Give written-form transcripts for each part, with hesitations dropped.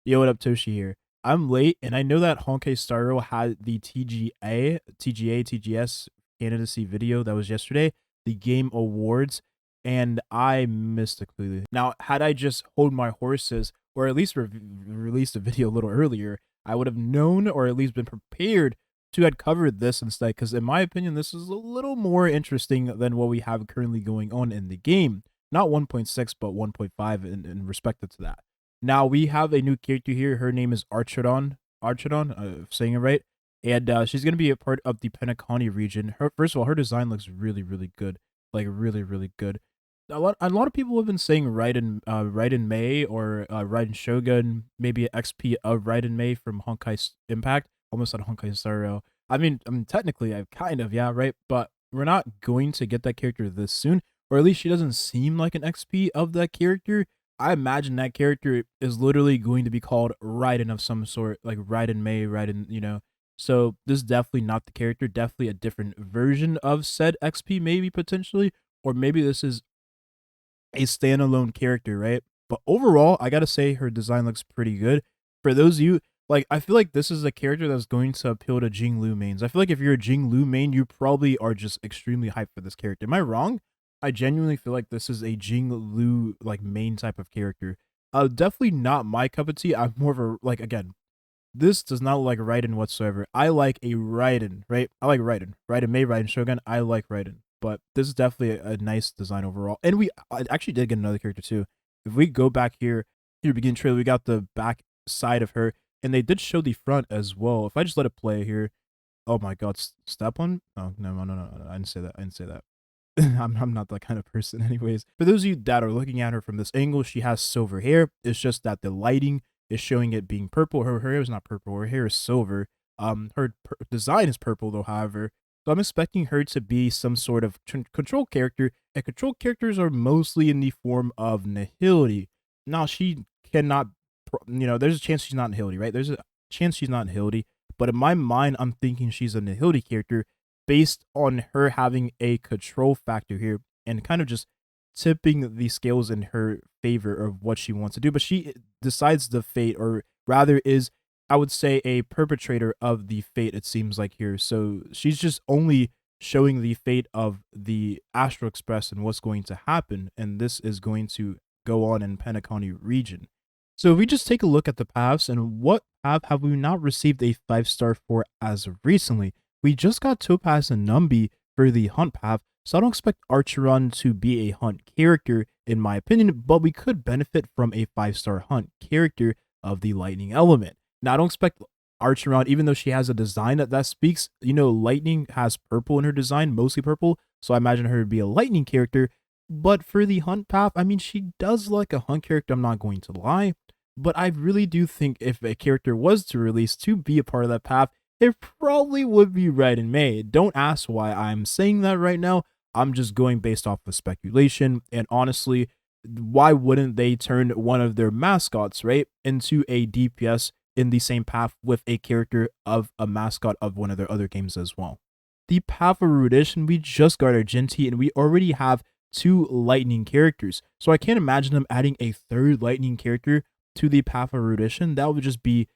Yo, what up, Toshi here. I'm late, and I know that Honkai Star Rail had the TGS candidacy video that was yesterday, the Game Awards, and I missed it completely. Now, had I just hold my horses, or at least released a video a little earlier, I would have known, or at least been prepared to had covered this instead, because in my opinion, this is a little more interesting than what we have currently going on in the game. Not 1.6, but 1.5 in respect to that. Now we have a new character here. Her name is Archidon. Saying it right. And she's gonna be a part of the Penacony region. Her first of all, her design looks really, really good. Like really, really good. A lot of people have been saying Raiden Mei or Raiden Shogun, maybe an XP of Raiden Mei from Honkai Impact. Almost said Honkai Star Rail. I mean, technically, I kind of, yeah, right. But we're not going to get that character this soon, or at least she doesn't seem like an XP of that character. I imagine that character is literally going to be called Raiden of some sort, like Raiden Mei, Raiden. So this is definitely not the character, definitely a different version of said XP, maybe potentially, or maybe this is a standalone character, right? But overall, I gotta say her design looks pretty good. For those of you, like, I feel like this is a character that's going to appeal to Jing Lu mains. I feel like if you're a Jing Lu main, you probably are just extremely hyped for this character. Am I wrong? I genuinely feel like this is a Jing Lu like main type of character. Definitely not my cup of tea. I'm more of a like again. This does not look like Raiden whatsoever. I like a Raiden, right? I like Raiden. Raiden Mei, Raiden Shogun. I like Raiden. But this is definitely a nice design overall. And I actually did get another character too. If we go back here begin trailer, we got the back side of her. And they did show the front as well. If I just let it play here. Oh my god, step on? Oh, no. I didn't say that. I didn't say that. I'm not that kind of person anyways. For those of you that are looking at her from this angle, she has silver hair. It's just that the lighting is showing it being purple. Her hair is not purple. Her hair is silver. Her design is purple though, however. So I'm expecting her to be some sort of control character, and control characters are mostly in the form of nihility. Now she cannot, there's a chance she's not nihility, right? There's a chance she's not nihility, but in my mind, I'm thinking she's a nihility character based on her having a control factor here and kind of just tipping the scales in her favor of what she wants to do. But she decides the fate, or rather is, I would say, a perpetrator of the fate, it seems like here. So she's just only showing the fate of the Astral Express and what's going to happen. And this is going to go on in Penacony region. So if we just take a look at the paths, and what path have we not received a 5-star for as of recently? We just got Topaz and Numby for the Hunt path, so I don't expect Archeron to be a Hunt character, in my opinion, but we could benefit from a 5-star Hunt character of the Lightning element. Now, I don't expect Archeron, even though she has a design that speaks, Lightning has purple in her design, mostly purple, so I imagine her to be a Lightning character. But for the Hunt path, I mean, she does look like a Hunt character, I'm not going to lie. But I really do think if a character was to release to be a part of that path, it probably would be Raiden Mei. Don't ask why I'm saying that right now. I'm just going based off of speculation. And honestly, why wouldn't they turn one of their mascots, right, into a DPS in the same path with a character of a mascot of one of their other games as well? The path of Erudition, we just got our Genty, and we already have 2 Lightning characters. So I can't imagine them adding a 3rd Lightning character to the path of Erudition. That would just be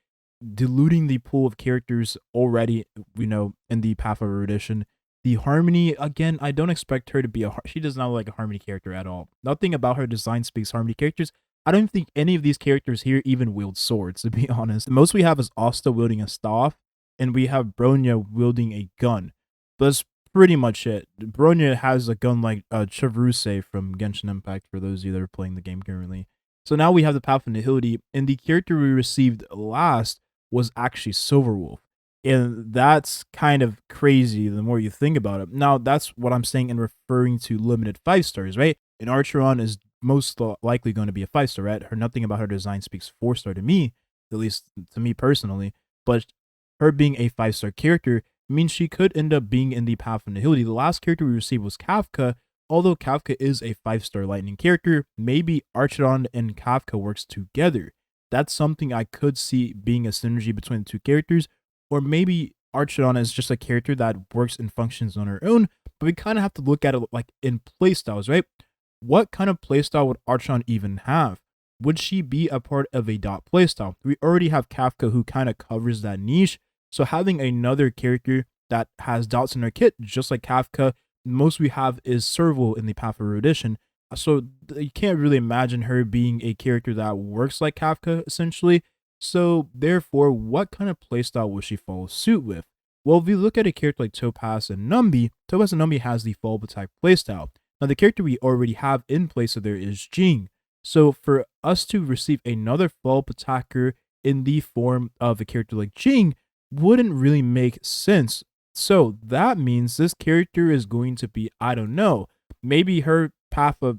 diluting the pool of characters already, in the path of Erudition. The Harmony, again, I don't expect her to be she does not look like a Harmony character at all. Nothing about her design speaks Harmony characters. I don't think any of these characters here even wield swords, to be honest. The most we have is Asta wielding a staff, and we have Bronya wielding a gun. But that's pretty much it. Bronya has a gun like Chavruse from Genshin Impact, for those of you that are playing the game currently. So now we have the path of Nihility, and the character we received last was actually Silverwolf. And that's kind of crazy the more you think about it. Now, that's what I'm saying in referring to limited 5-stars, right? And Archeron is most likely going to be a 5-star, right? Nothing about her design speaks 4-star to me, at least to me personally. But her being a 5-star character means she could end up being in the path of Nihility. The last character we received was Kafka. Although Kafka is a 5-star Lightning character, maybe Archeron and Kafka works together. That's something I could see being a synergy between the 2 characters. Or maybe Archeron is just a character that works and functions on her own, but we kind of have to look at it like in playstyles, right? What kind of playstyle would Archeron even have? would she be a part of a dot playstyle? We already have Kafka who kind of covers that niche. So having another character that has dots in her kit, just like Kafka, most we have is Serval in the Path of Erudition. So you can't really imagine her being a character that works like Kafka, essentially. So therefore, what kind of playstyle will she follow suit with? Well, if we look at a character like Topaz and Numby, Topaz and Numby has the follow-up attack playstyle. Now, the character we already have in place of there is Jing. So for us to receive another follow-up attacker in the form of a character like Jing wouldn't really make sense. So that means this character is going to be, I don't know, maybe her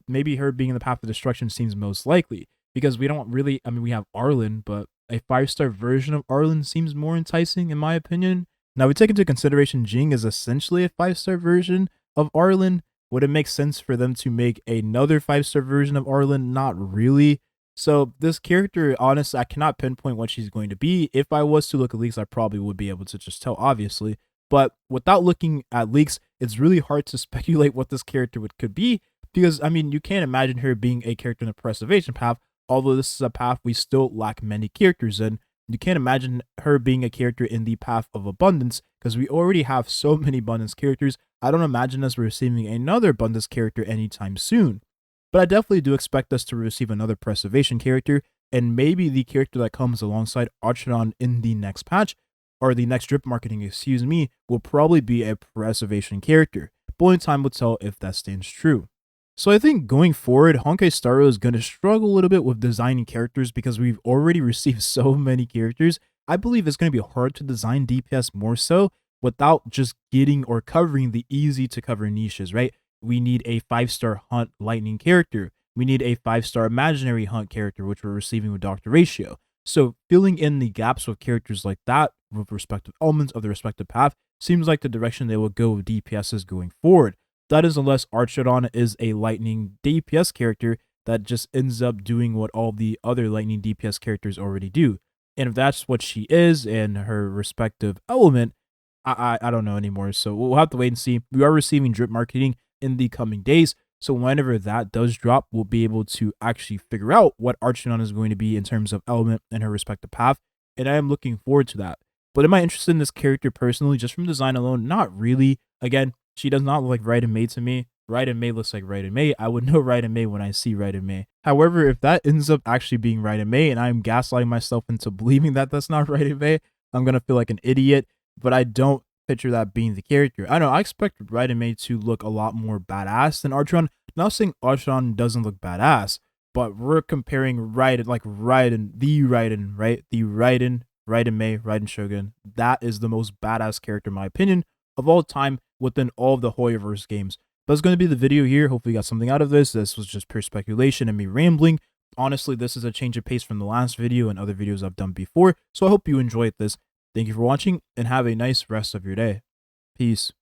maybe her being in the path of destruction seems most likely, because we don't really, I mean, we have Arlen, but a 5-star version of Arlen seems more enticing in my opinion. Now we take into consideration Jing is essentially a 5-star version of Arlen. Would it make sense for them to make another 5-star version of Arlen? Not really. So this character, honestly, I cannot pinpoint what she's going to be. If I was to look at leaks, I probably would be able to just tell, obviously. But without looking at leaks, it's really hard to speculate what this character could be, because, I mean, you can't imagine her being a character in the preservation path, although this is a path we still lack many characters in. You can't imagine her being a character in the path of abundance, because we already have so many abundance characters. I don't imagine us receiving another abundance character anytime soon. But I definitely do expect us to receive another preservation character, and maybe the character that comes alongside Archidon in the next patch, or the next drip marketing, excuse me, will probably be a preservation character. But only time will tell if that stands true. So I think going forward, Honkai Star Rail is going to struggle a little bit with designing characters because we've already received so many characters. I believe it's going to be hard to design DPS more so without just getting or covering the easy to cover niches, right? We need a 5-star hunt lightning character. We need a 5-star imaginary hunt character, which we're receiving with Dr. Ratio. So filling in the gaps with characters like that with respective elements of the respective path seems like the direction they will go with DPSs going forward. That is, unless Archidon is a lightning DPS character that just ends up doing what all the other lightning DPS characters already do. And if that's what she is and her respective element, I don't know anymore. So we'll have to wait and see. We are receiving drip marketing in the coming days. So whenever that does drop, we'll be able to actually figure out what Archidon is going to be in terms of element and her respective path. And I am looking forward to that. But am I interested in this character personally, just from design alone? Not really. Again, she does not look like Raiden May to me. Raiden May looks like Raiden May. I would know Raiden May when I see Raiden May. However, if that ends up actually being Raiden May and I'm gaslighting myself into believing that that's not Raiden May, I'm going to feel like an idiot. But I don't picture that being the character. I know, I expect Raiden May to look a lot more badass than Archon. Not saying Archon doesn't look badass, but we're comparing Raiden, like Raiden, the Raiden, right? The Raiden May, Raiden Shogun. That is the most badass character, in my opinion, of all time within all of the Hoyoverse games. But that's going to be the video here. Hopefully you got something out of this. This was just pure speculation and me rambling. Honestly, this is a change of pace from the last video and other videos I've done before. So I hope you enjoyed this. Thank you for watching and have a nice rest of your day. Peace.